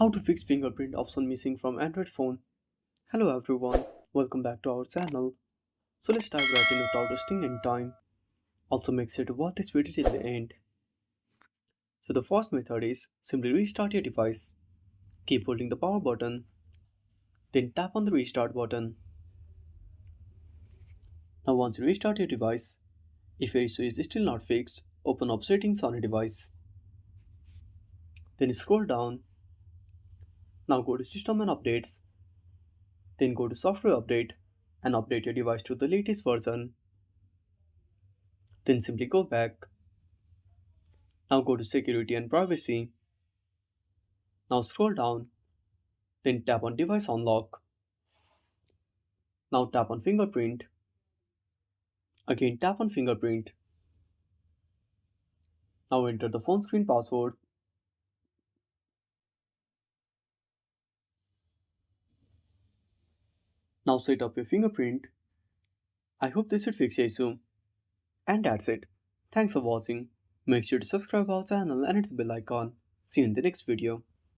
How to fix fingerprint option missing from Android phone. Hello everyone, welcome back to our channel. So let's dive right in without wasting any time. Also make sure to watch this video till the end. So the first method is simply restart your device. Keep holding the power button, then tap on the restart button. Now once you restart your device, if your issue is still not fixed, open up settings on your device. Then scroll down. Now go to system and updates. Then go to software update and update your device to the latest version. Then simply go back. Now go to security and privacy. Now scroll down, then tap on device unlock. Now tap on fingerprint. Again tap on fingerprint. Now enter the phone screen password. Now set up your fingerprint. I hope this should fix your issue. And that's it. Thanks for watching. Make sure to subscribe our channel and hit the bell icon. See you in the next video.